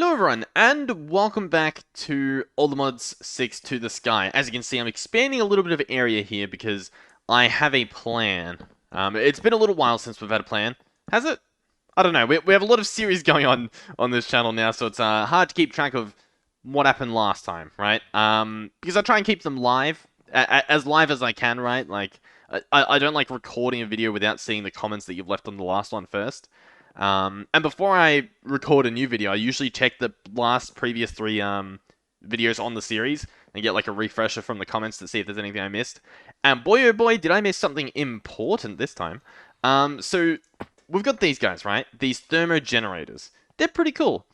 Hello everyone, and welcome back to All the Mods 6 to the Sky. As you can see, I'm expanding a little bit of area here because I have a plan. It's been a little while since we've had a plan. Has it? I don't know. We have a lot of series going on this channel now, so it's hard to keep track of what happened last time, right? Because I try and keep them live, as live as I can, right? Like, I don't like recording a video without seeing the comments that you've left on the last one first. And before I record a new video, I usually check the previous three videos on the series and get like a refresher from the comments to see if there's anything I missed. And boy oh boy, did I miss something important this time. So we've got these guys, right? These thermo generators. They're pretty cool.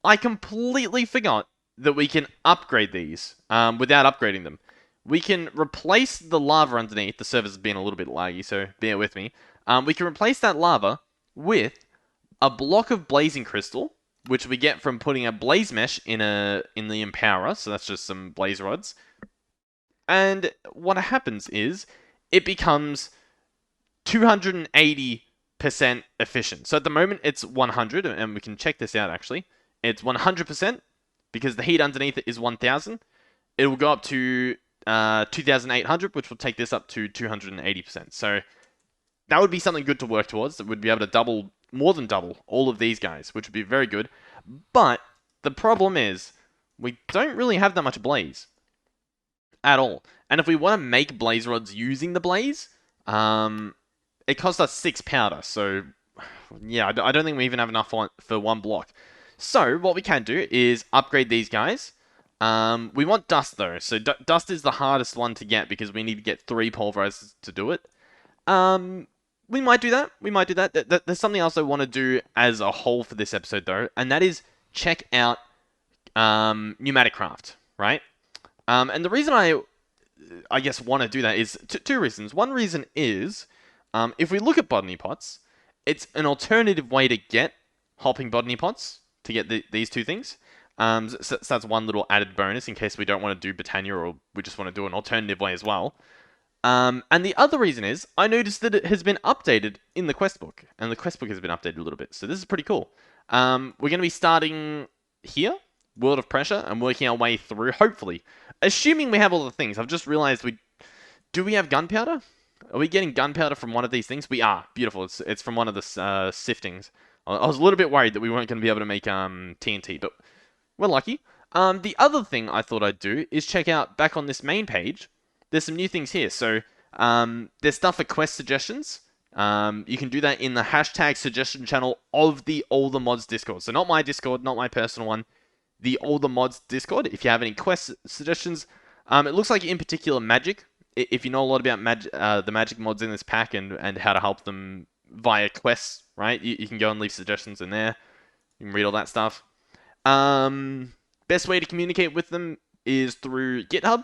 I completely forgot that we can upgrade these without upgrading them. We can replace the lava underneath. The server's been a little bit laggy, so bear with me. We can replace that lava with a block of blazing crystal, which we get from putting a blaze mesh in the empowerer. So that's just some blaze rods. And what happens is it becomes 280% efficient. So at the moment it's 100, and we can check this out actually. It's 100% because the heat underneath it is 1000. It will go up to 2800, which will take this up to 280%. So that would be something good to work towards. That would be able to more than double all of these guys, which would be very good. But the problem is we don't really have that much blaze at all. And if we want to make blaze rods using the blaze, it costs us 6 powder. So yeah, I don't think we even have enough for one block. So what we can do is upgrade these guys. We want dust though. So dust is the hardest one to get because we need to get 3 pulverizers to do it. We might do that. We might do that. There's something else I want to do as a whole for this episode, though, and that is check out Pneumatic craft, right? And the reason I guess, want to do that is two reasons. One reason is, if we look at botany pots, it's an alternative way to get hopping botany pots, to get these two things. So that's one little added bonus in case we don't want to do Botania or we just want to do an alternative way as well. And the other reason is, I noticed that it has been updated in the quest book, and the quest book has been updated a little bit, so this is pretty cool. We're going to be starting here, World of Pressure, and working our way through, hopefully. Assuming we have all the things. I've just realized do we have gunpowder? Are we getting gunpowder from one of these things? We are. Beautiful. It's from one of the siftings. I was a little bit worried that we weren't going to be able to make TNT, but we're lucky. The other thing I thought I'd do is check out, back on this main page, there's some new things here. So there's stuff for quest suggestions. You can do that in the hashtag suggestion channel of the All the Mods Discord. So not my Discord, not my personal one, the All the Mods Discord. If you have any quest suggestions, it looks like in particular magic. If you know a lot about the magic mods in this pack and how to help them via quests, right? You can go and leave suggestions in there. You can read all that stuff. Best way to communicate with them is through GitHub.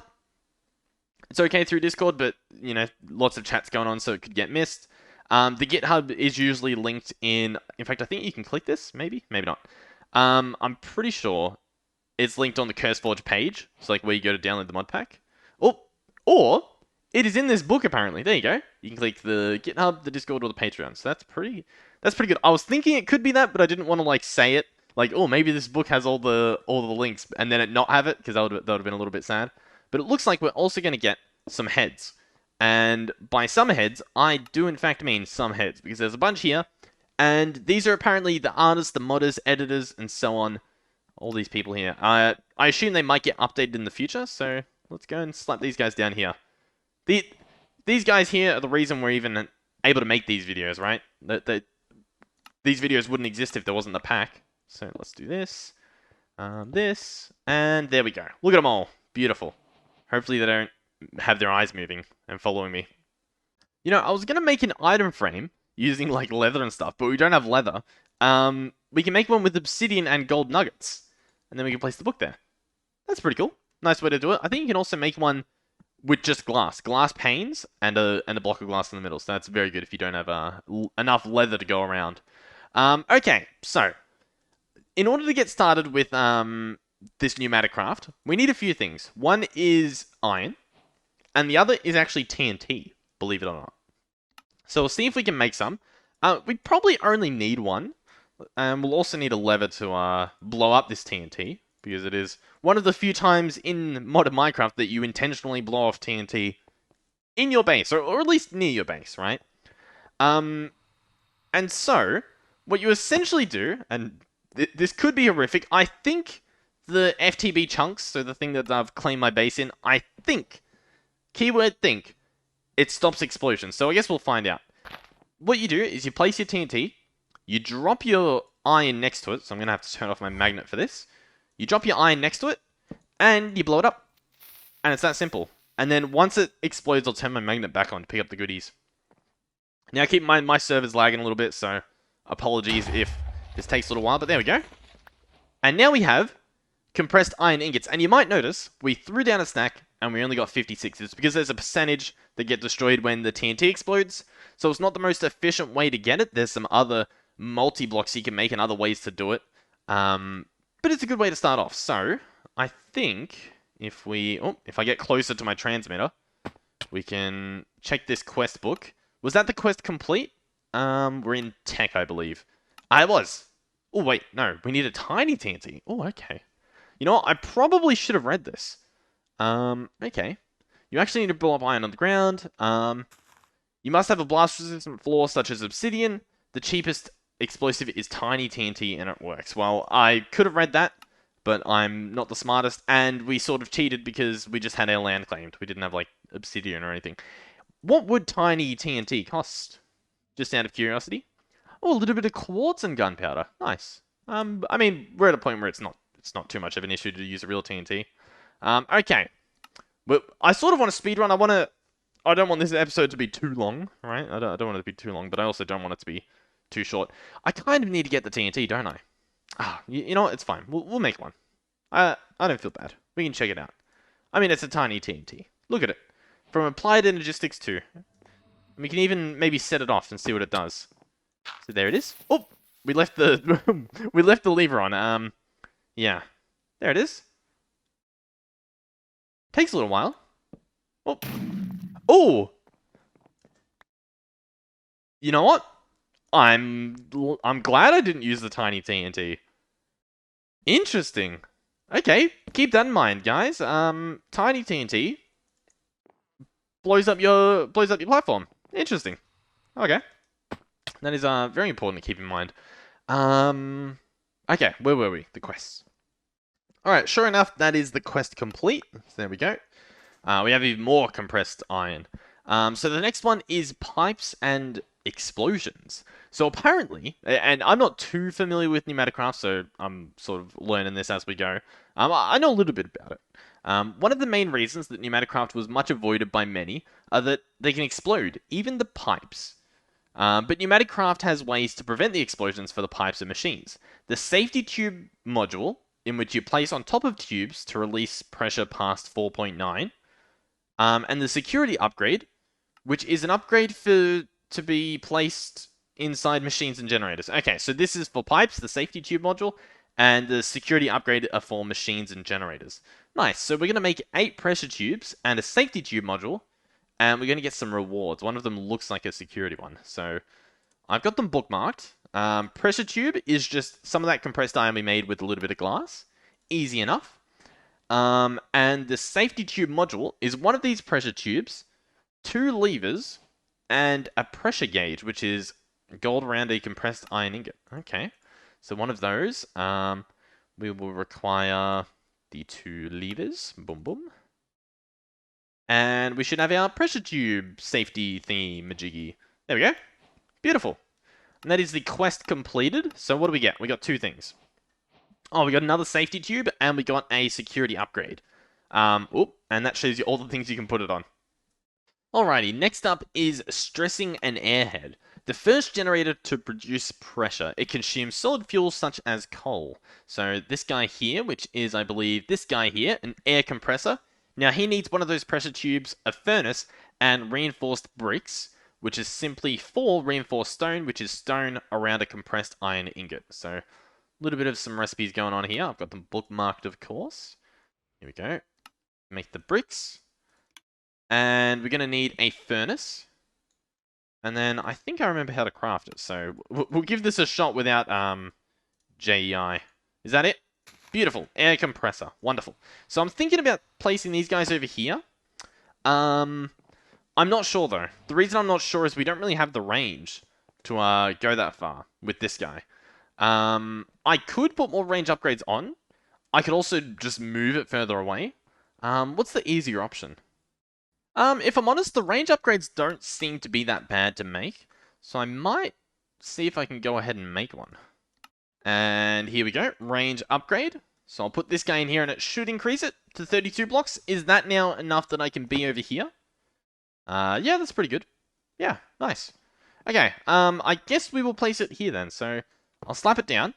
It's okay through Discord, but, you know, lots of chats going on, so it could get missed. The GitHub is usually linked in fact, I think you can click this, maybe not. I'm pretty sure it's linked on the CurseForge page, so like where you go to download the Modpack. Or it is in this book, apparently. There you go. You can click the GitHub, the Discord, or the Patreon, so that's pretty good. I was thinking it could be that, but I didn't want to, like, say it. Like, oh, maybe this book has all the links, and then it not have it, because that would have been a little bit sad. But it looks like we're also going to get some heads. And by some heads, I do in fact mean some heads, because there's a bunch here. And these are apparently the artists, the modders, editors, and so on. All these people here. I assume they might get updated in the future, so let's go and slap these guys down here. These guys here are the reason we're even able to make these videos, right? These videos wouldn't exist if there wasn't the pack. So let's do this, this, and there we go. Look at them all. Beautiful. Hopefully they don't have their eyes moving and following me. You know, I was going to make an item frame using, like, leather and stuff, but we don't have leather. We can make one with obsidian and gold nuggets, and then we can place the book there. That's pretty cool. Nice way to do it. I think you can also make one with just glass panes, and a block of glass in the middle, so that's very good if you don't have enough leather to go around. Okay, so in order to get started with this pneumatic craft, we need a few things. One is iron, and the other is actually TNT, believe it or not. So we'll see if we can make some. We probably only need one. And we'll also need a lever to blow up this TNT, because it is one of the few times in modern Minecraft that you intentionally blow off TNT in your base, or at least near your base, right? And so, what you essentially do, and this could be horrific, I think the FTB chunks, so the thing that I've claimed my base in, I think, keyword think, it stops explosions. So I guess we'll find out. What you do is you place your TNT, you drop your iron next to it, so I'm going to have to turn off my magnet for this. You drop your iron next to it, and you blow it up. And it's that simple. And then once it explodes, I'll turn my magnet back on to pick up the goodies. Now keep in mind, my server's lagging a little bit, so apologies if this takes a little while, but there we go. And now we have compressed iron ingots. And you might notice, we threw down a stack, and we only got 56. It's because there's a percentage that get destroyed when the TNT explodes. So it's not the most efficient way to get it. There's some other multi-blocks you can make and other ways to do it. But it's a good way to start off. So, I think if I get closer to my transmitter, we can check this quest book. Was that the quest complete? We're in tech, I believe. I was. Oh, wait, no. We need a tiny TNT. Oh, okay. You know what? I probably should have read this. Okay. You actually need to blow up iron on the ground. You must have a blast-resistant floor such as obsidian. The cheapest explosive is tiny TNT and it works. Well, I could have read that, but I'm not the smartest, and we sort of cheated because we just had our land claimed. We didn't have, like, obsidian or anything. What would tiny TNT cost? Just out of curiosity. Oh, a little bit of quartz and gunpowder. Nice. I mean, we're at a point where it's not too much of an issue to use a real TNT. Okay. But I sort of want to speedrun. I don't want this episode to be too long, right? I don't want it to be too long, but I also don't want it to be too short. I kind of need to get the TNT, don't I? You know what? It's fine. We'll make one. I don't feel bad. We can check it out. I mean, it's a tiny TNT. Look at it. From Applied Energistics 2. We can even maybe set it off and see what it does. So there it is. Oh, we left the we left the lever on. Yeah, there it is. Takes a little while. Oh, oh. You know what? I'm glad I didn't use the tiny TNT. Interesting. Okay, keep that in mind, guys. Tiny TNT blows up your platform. Interesting. Okay. That is very important to keep in mind. Okay, where were we? The quests. Alright, sure enough, that is the quest complete. So there we go. We have even more compressed iron. So the next one is pipes and explosions. So apparently, and I'm not too familiar with Pneumatic, so I'm sort of learning this as we go. I know a little bit about it. One of the main reasons that Pneumatic was much avoided by many are that they can explode, even the pipes. But Pneumatic has ways to prevent the explosions for the pipes and machines. The safety tube module, in which you place on top of tubes to release pressure past 4.9, and the security upgrade, which is an upgrade to be placed inside machines and generators. Okay, so this is for pipes, the safety tube module, and the security upgrade are for machines and generators. Nice, so we're going to make 8 pressure tubes and a safety tube module, and we're going to get some rewards. One of them looks like a security one, so I've got them bookmarked. Pressure tube is just some of that compressed iron we made with a little bit of glass. Easy enough. And the safety tube module is one of these pressure tubes, 2 levers, and a pressure gauge, which is gold around a compressed iron ingot. Okay, so one of those. We will require the 2 levers. Boom, boom. And we should have our pressure tube safety thingy-majiggy. There we go. Beautiful. And that is the quest completed. So what do we get? We got 2 things. Oh, we got another safety tube, and we got a security upgrade. And that shows you all the things you can put it on. Alrighty, next up is stressing an airhead. The first generator to produce pressure. It consumes solid fuels such as coal. So this guy here, which is, I believe, this guy here, an air compressor. Now he needs one of those pressure tubes, a furnace, and reinforced bricks, which is simply 4 reinforced stone, which is stone around a compressed iron ingot. So a little bit of some recipes going on here. I've got them bookmarked, of course. Here we go. Make the bricks. And we're going to need a furnace. And then I think I remember how to craft it. So we'll give this a shot without JEI. Is that it? Beautiful. Air compressor. Wonderful. So I'm thinking about placing these guys over here. I'm not sure, though. The reason I'm not sure is we don't really have the range to go that far with this guy. I could put more range upgrades on. I could also just move it further away. What's the easier option? If I'm honest, the range upgrades don't seem to be that bad to make. So I might see if I can go ahead and make one. And here we go, range upgrade. So I'll put this guy in here and it should increase it to 32 blocks. Is that now enough that I can be over here? Yeah, that's pretty good. Yeah, nice. Okay, I guess we will place it here then. So I'll slap it down.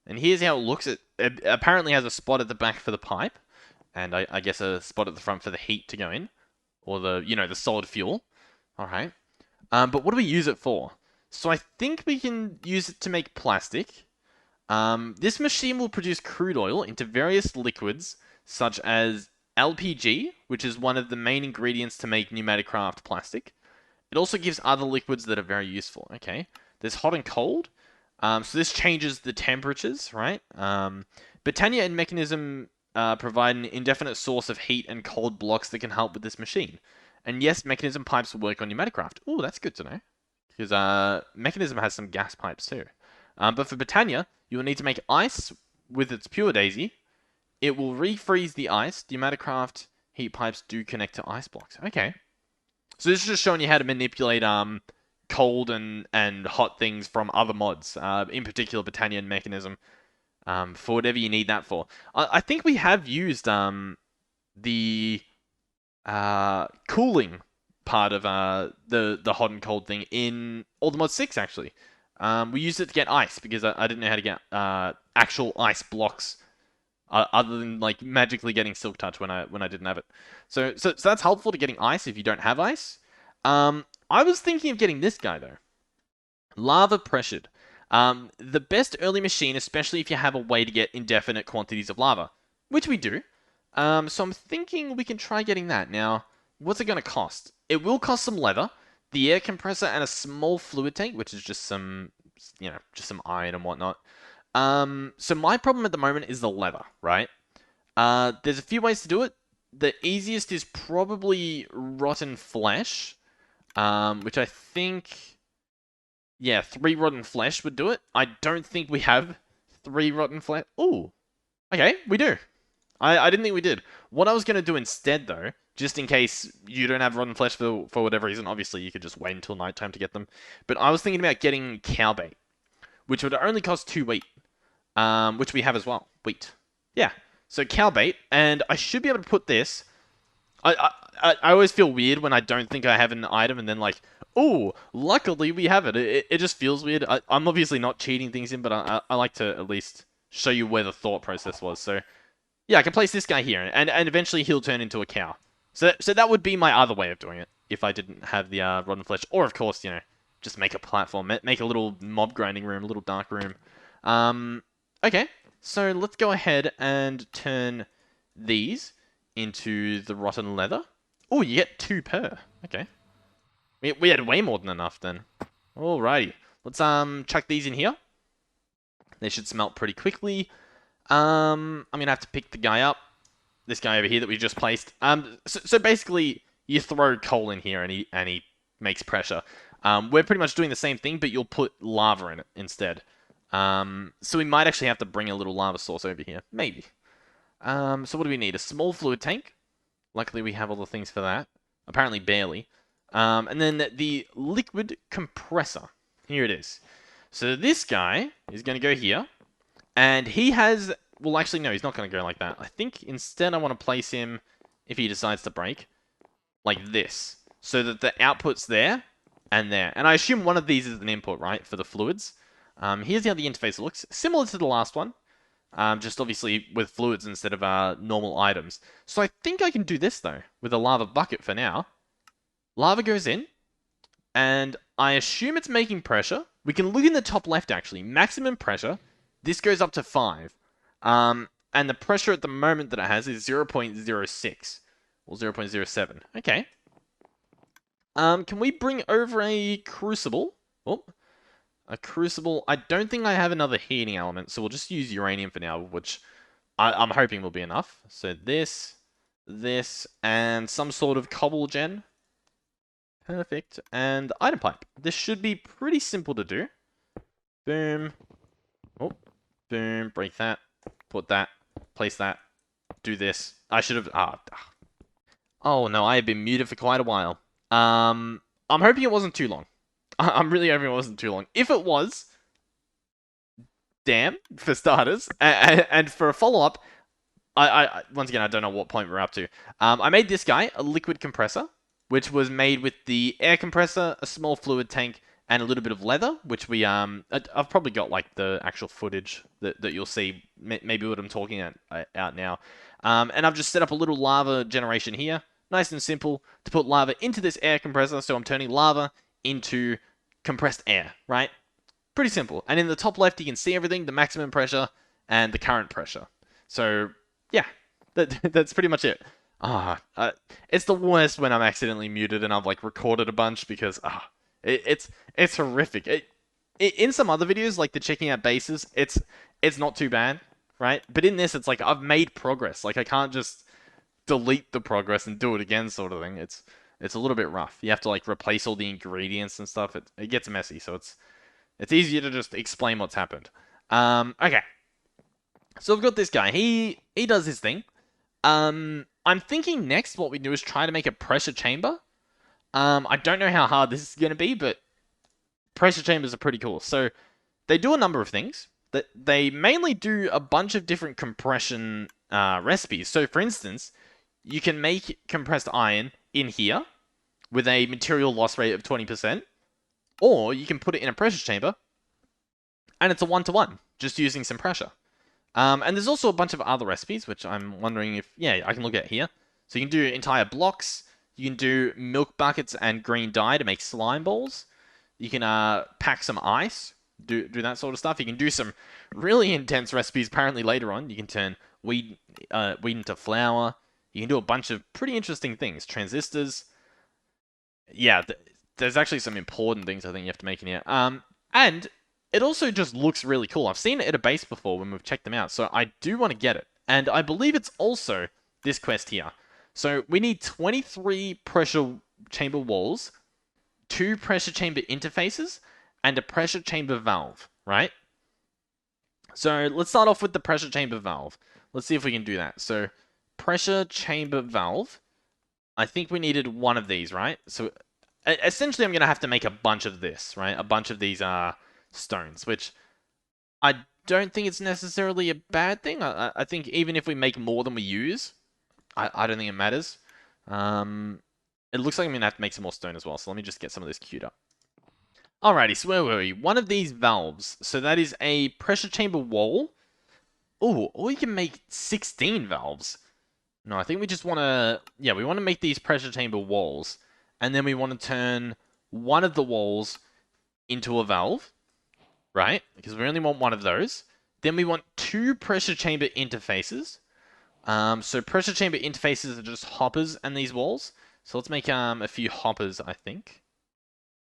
And here's how it looks. It apparently has a spot at the back for the pipe. And I guess a spot at the front for the heat to go in. Or the, the solid fuel. Alright. But what do we use it for? So I think we can use it to make plastic. This machine will produce crude oil into various liquids, such as LPG, which is one of the main ingredients to make pneumatic craft plastic. It also gives other liquids that are very useful. Okay, there's hot and cold. So this changes the temperatures, right? Britannia and Mechanism provide an indefinite source of heat and cold blocks that can help with this machine. And yes, Mechanism pipes work on pneumatic craft. Oh, that's good to know. Because Mechanism has some gas pipes too. But for Britannia, you will need to make ice with its pure daisy. It will refreeze the ice. Pneumatic craft heat pipes do connect to ice blocks. Okay. So this is just showing you how to manipulate cold and hot things from other mods. In particular, Britannia and Mechanism. For whatever you need that for. I think we have used the cooling part of the hot and cold thing in all the mod 6 actually. We used it to get ice because I didn't know how to get actual ice blocks other than like magically getting Silk Touch when I didn't have it. So that's helpful to getting ice if you don't have ice. I was thinking of getting this guy though. Lava pressured. The best early machine, especially if you have a way to get indefinite quantities of lava, which we do. So I'm thinking we can try getting that. Now, what's it going to cost? It will cost some leather, the air compressor, and a small fluid tank, which is just some, just some iron and whatnot. So my problem at the moment is the leather, right? There's a few ways to do it. The easiest is probably rotten flesh, which I think, yeah, 3 rotten flesh would do it. I don't think we have 3 rotten flesh. Ooh, okay, we do. I didn't think we did. What I was going to do instead, though, just in case you don't have rotten flesh for whatever reason, obviously you could just wait until nighttime to get them. But I was thinking about getting cow bait, which would only cost 2 wheat, which we have as well. Wheat. Yeah. So cow bait, and I should be able to put this. I always feel weird when I don't think I have an item, and then like, oh, luckily we have it. It just feels weird. I'm obviously not cheating things in, but I like to at least show you where the thought process was. So yeah, I can place this guy here, and eventually he'll turn into a cow. So that would be my other way of doing it, if I didn't have the rotten flesh. Or, of course, just make a platform. Make a little mob grinding room, a little dark room. Okay, so let's go ahead and turn these into the rotten leather. Oh, you get 2 per. Okay. We had way more than enough, then. Alrighty. Let's chuck these in here. They should smelt pretty quickly. I'm gonna have to pick the guy up. This guy over here that we just placed. So basically, you throw coal in here and he makes pressure. We're pretty much doing the same thing, but you'll put lava in it instead. So we might actually have to bring a little lava source over here. Maybe. So what do we need? A small fluid tank. Luckily, we have all the things for that. Apparently, barely. And then the liquid compressor. Here it is. So this guy is going to go here. And he has... Well, actually, no, he's not going to go like that. I think instead I want to place him, if he decides to break, like this. So that the output's there and there. And I assume one of these is an input, right, for the fluids. Here's how the interface looks. Similar to the last one. Just obviously with fluids instead of normal items. So I think I can do this, though, with a lava bucket for now. Lava goes in. And I assume it's making pressure. We can look in the top left, actually. Maximum pressure. This goes up to 5. And the pressure at the moment that it has is 0.06. Or 0.07. Okay. Can we bring over a crucible? Oh. A crucible. I don't think I have another heating element, so we'll just use uranium for now, which I'm hoping will be enough. So this, and some sort of cobble gen. Perfect. And item pipe. This should be pretty simple to do. Boom. Oh, boom. Break that. Put that. Place that. Do this. I should have... Oh, no. I have been muted for quite a while. I'm hoping it wasn't too long. I'm really hoping it wasn't too long. If it was, damn, for starters. And for a follow-up, once again, I don't know what point we're up to. I made this guy, a liquid compressor, which was made with the air compressor, a small fluid tank, and a little bit of leather, which we, I've probably got, like, the actual footage that you'll see, maybe what I'm talking out now. And I've just set up a little lava generation here, nice and simple, to put lava into this air compressor, so I'm turning lava into compressed air, right? Pretty simple. And in the top left, you can see everything, the maximum pressure and the current pressure. So, yeah, that's pretty much it. It's the worst when I'm accidentally muted and I've like recorded a bunch because it's horrific. In some other videos, like the checking out bases, it's not too bad, right? But in this, it's like I've made progress. Like I can't just delete the progress and do it again, sort of thing. It's a little bit rough. You have to like replace all the ingredients and stuff. It gets messy, so it's easier to just explain what's happened. Okay. So we've got this guy. He does his thing. I'm thinking next what we do is try to make a pressure chamber. I don't know how hard this is going to be, but pressure chambers are pretty cool. So they do a number of things. They mainly do a bunch of different compression recipes. So for instance, you can make compressed iron in here with a material loss rate of 20%, or you can put it in a pressure chamber, and it's a 1-to-1, just using some pressure. And there's also a bunch of other recipes, which I'm wondering if, yeah, I can look at here. So you can do entire blocks. You can do milk buckets and green dye to make slime balls. You can pack some ice, do that sort of stuff. You can do some really intense recipes apparently later on. You can turn wheat into flour. You can do a bunch of pretty interesting things. Transistors. Yeah, there's actually some important things I think you have to make in here. And it also just looks really cool. I've seen it at a base before when we've checked them out, so I do want to get it. And I believe it's also this quest here. So we need 23 pressure chamber walls, 2 pressure chamber interfaces, and a pressure chamber valve, right? So let's start off with the pressure chamber valve. Let's see if we can do that. So pressure chamber valve. I think we needed one of these, right? So essentially I'm going to have to make a bunch of this, right? A bunch of these stones, which I don't think it's necessarily a bad thing. I think even if we make more than we use, I don't think it matters. It looks like I'm going to have to make some more stone as well, so let me just get some of this queued up. Alrighty, so where were we? One of these valves. So that is a pressure chamber wall. Oh, or you can make 16 valves. No, I think we just want to... Yeah, we want to make these pressure chamber walls. And then we want to turn one of the walls into a valve. Right? Because we only want one of those. Then we want 2 pressure chamber interfaces. So pressure chamber interfaces are just hoppers and these walls. So let's make a few hoppers, I think.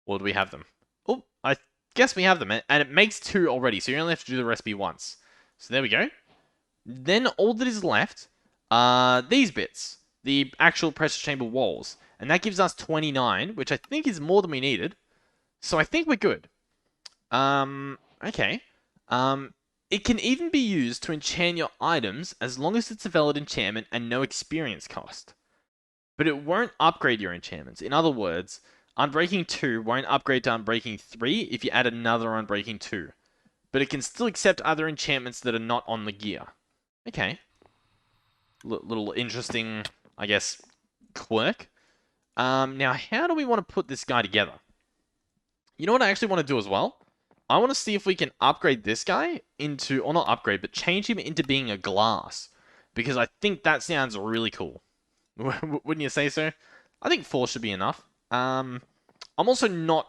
Or do we have them? Oh, I guess we have them. And it makes 2 already, so you only have to do the recipe once. So there we go. Then all that is left are these bits. The actual pressure chamber walls. And that gives us 29, which I think is more than we needed. So I think we're good. Okay. It can even be used to enchant your items as long as it's a valid enchantment and no experience cost. But it won't upgrade your enchantments. In other words, Unbreaking 2 won't upgrade to Unbreaking 3 if you add another Unbreaking 2. But it can still accept other enchantments that are not on the gear. Okay. Little interesting, I guess, quirk. Now, how do we want to put this guy together? You know what I actually want to do as well? I want to see if we can upgrade this guy into, or not upgrade, but change him into being a glass. Because I think that sounds really cool. Wouldn't you say so? I think 4 should be enough. I'm also not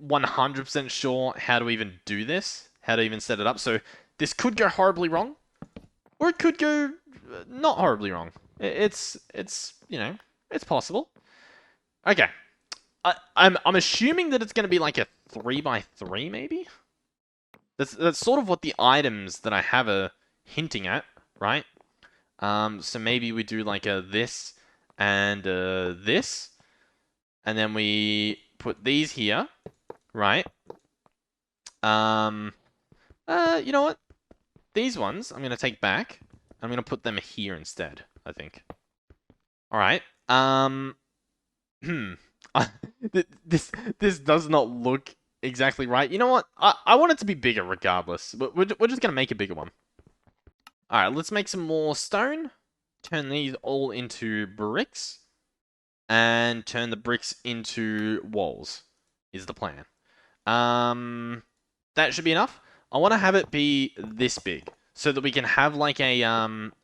100% sure how to even do this. How to even set it up. So this could go horribly wrong. Or it could go not horribly wrong. It's you know, it's possible. Okay. I'm assuming that it's going to be like a 3x3 maybe? That's sort of what the items that I have are hinting at, right? So maybe we do like a this and this, and then we put these here, right? You know what? These ones I'm gonna take back. I'm gonna put them here instead, I think. All right. Hmm. This does not look exactly right. You know what? I want it to be bigger regardless. But we're just gonna make a bigger one. All right. Let's make some more stone. Turn these all into bricks, and turn the bricks into walls. Is the plan. That should be enough. I want to have it be this big so that we can have like a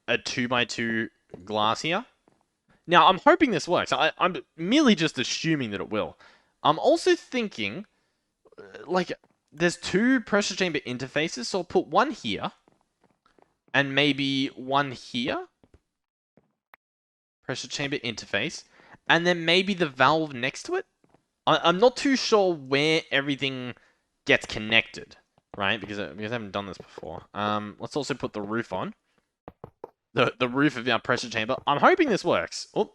2x2 glass here. Now, I'm hoping this works. I'm merely just assuming that it will. I'm also thinking, like, there's two pressure chamber interfaces, so I'll put one here, and maybe one here. Pressure chamber interface, and then maybe the valve next to it. I'm not too sure where everything gets connected, right? Because I haven't done this before. Let's also put the roof on. The roof of our pressure chamber. I'm hoping this works. Oh,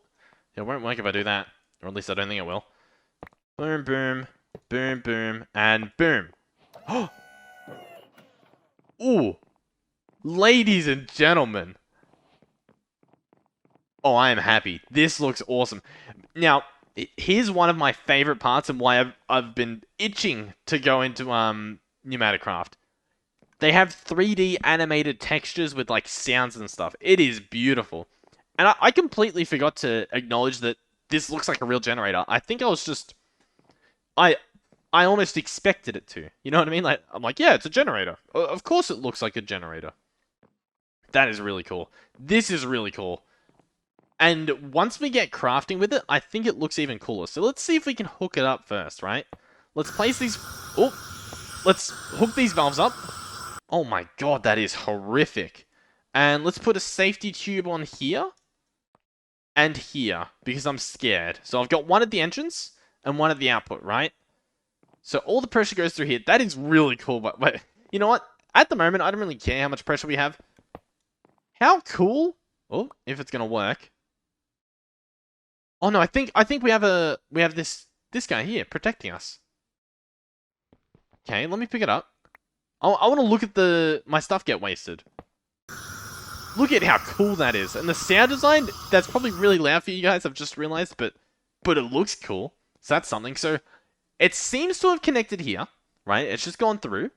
it won't work if I do that. Or at least I don't think it will. Boom, boom, boom, boom, and boom. Ooh. Ladies and gentlemen. Oh, I am happy. This looks awesome. Now, here's one of my favorite parts and why I've been itching to go into Pneumatic Craft. They have 3D animated textures with like sounds and stuff. It is beautiful. And I completely forgot to acknowledge that this looks like a real generator. I think I was just I I almost expected it to. You know what I mean? Like I'm like, yeah, it's a generator. Of course it looks like a generator. That is really cool. This is really cool. And once we get crafting with it, I think it looks even cooler. So let's see if we can hook it up first, right? Let's place these... Oh! Let's hook these valves up. Oh my god, that is horrific. And let's put a safety tube on here. And here, because I'm scared. So I've got one at the entrance and one at the output, right? So all the pressure goes through here. That is really cool, but wait, you know what? At the moment, I don't really care how much pressure we have. How cool? Oh, if it's gonna work. Oh no, I think we have this guy here protecting us. Okay, let me pick it up. I want to look at my stuff get wasted. Look at how cool that is. And the sound design, that's probably really loud for you guys, I've just realized, but it looks cool. So that's something. So it seems to have connected here, right? It's just gone through.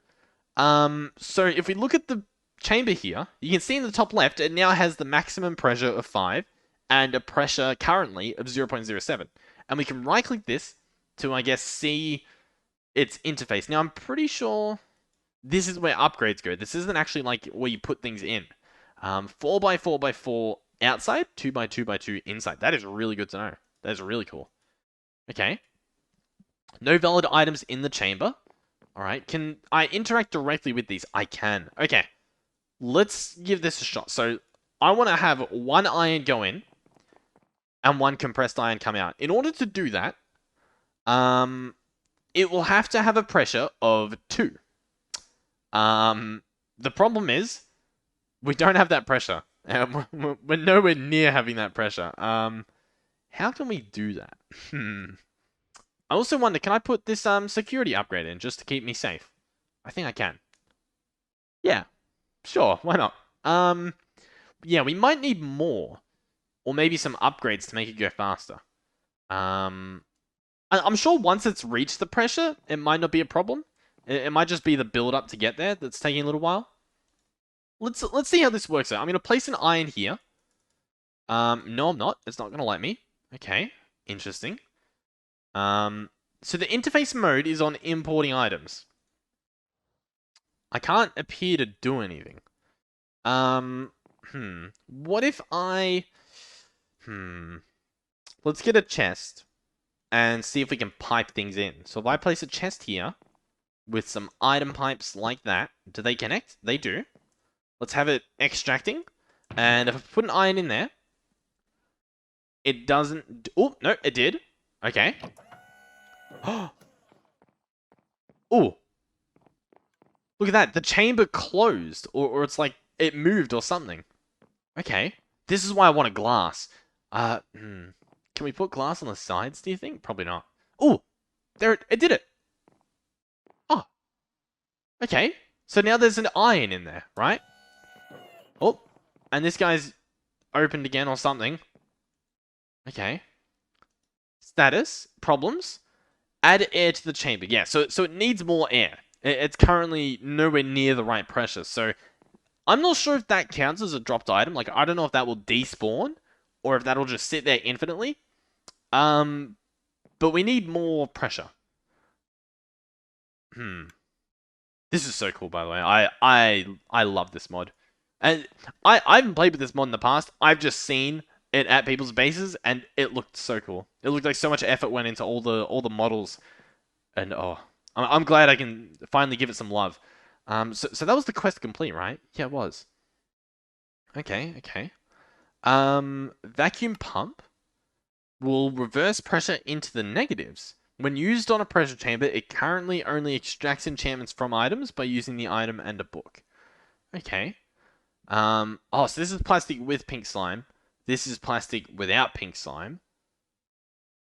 So if we look at the chamber here, you can see in the top left, it now has the maximum pressure of 5 and a pressure currently of 0.07. And we can right-click this to, I guess, see its interface. Now, I'm pretty sure this is where upgrades go. This isn't actually like where you put things in. 4x4x4 outside, 2x2x2 inside. That is really good to know. That is really cool. Okay. No valid items in the chamber. Alright, can I interact directly with these? I can. Okay. Let's give this a shot. So, I want to have one iron go in and one compressed iron come out. In order to do that, it will have to have a pressure of 2. The problem is, we don't have that pressure. We're nowhere near having that pressure. How can we do that? I also wonder, can I put this security upgrade in just to keep me safe? I think I can. Yeah, sure, why not? Yeah, we might need more. Or maybe some upgrades to make it go faster. I'm sure once it's reached the pressure, it might not be a problem. It might just be the build-up to get there that's taking a little while. Let's see how this works out. I'm going to place an iron here. No, I'm not. It's not going to let me. Okay, interesting. So the interface mode is on importing items. I can't appear to do anything. What if I... Let's get a chest and see if we can pipe things in. So if I place a chest here with some item pipes like that, do they connect? They do. Let's have it extracting. And if I put an iron in there, it doesn't... Oh, no, it did. Okay. Oh. Look at that. The chamber closed, or it's like it moved or something. Okay. This is why I want a glass. Can we put glass on the sides, do you think? Probably not. Oh, there it did it. Oh, okay. So now there's an iron in there, right? Oh, and this guy's opened again or something. Okay. Status, problems. Add air to the chamber. Yeah, so it needs more air. It's currently nowhere near the right pressure. So I'm not sure if that counts as a dropped item. Like, I don't know if that will despawn or if that'll just sit there infinitely. But we need more pressure. This is so cool, by the way. I love this mod. And I haven't played with this mod in the past. I've just seen it at people's bases, and it looked so cool. It looked like so much effort went into all the models, and oh, I'm glad I can finally give it some love. So that was the quest complete, right? Yeah, it was. Okay. Vacuum pump will reverse pressure into the negatives. When used on a pressure chamber, it currently only extracts enchantments from items by using the item and a book. Okay. So this is plastic with pink slime. This is plastic without pink slime.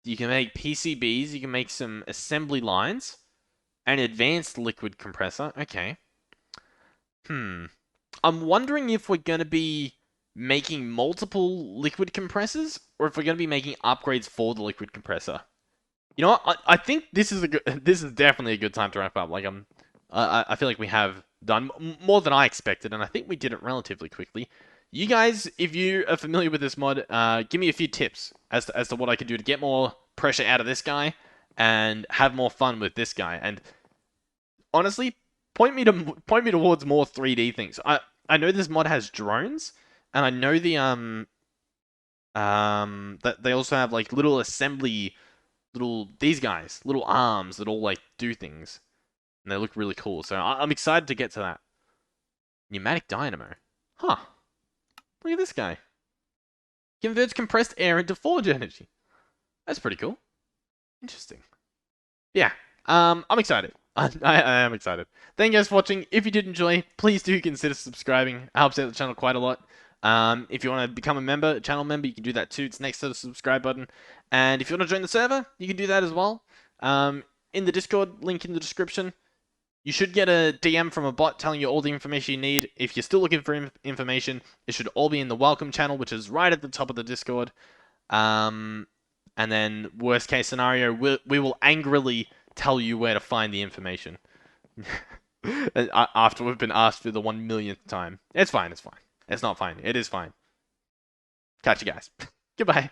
You can make PCBs, you can make some assembly lines. An advanced liquid compressor. Okay. I'm wondering if we're going to be making multiple liquid compressors, or if we're going to be making upgrades for the liquid compressor. You know what? I think this is this is definitely a good time to wrap up. Like I feel like we have done more than I expected, and I think we did it relatively quickly. You guys, if you are familiar with this mod, give me a few tips as to what I can do to get more pressure out of this guy and have more fun with this guy. And honestly, point me towards more 3D things. I know this mod has drones, and I know that they also have like little assembly these guys, little arms that all like do things, and they look really cool. So I'm excited to get to that. Pneumatic dynamo, huh? Look at this guy. Converts compressed air into forge energy. That's pretty cool. Interesting. Yeah. I'm excited. I am excited. Thank you guys for watching. If you did enjoy, please do consider subscribing. It helps out the channel quite a lot. If you want to become a channel member, you can do that too. It's next to the subscribe button. And if you want to join the server, you can do that as well. In the Discord, link in the description. You should get a DM from a bot telling you all the information you need. If you're still looking for information, it should all be in the welcome channel, which is right at the top of the Discord. And then, worst case scenario, we will angrily tell you where to find the information. After we've been asked for the 1 millionth time. It's fine. It's not fine. It is fine. Catch you guys. Goodbye.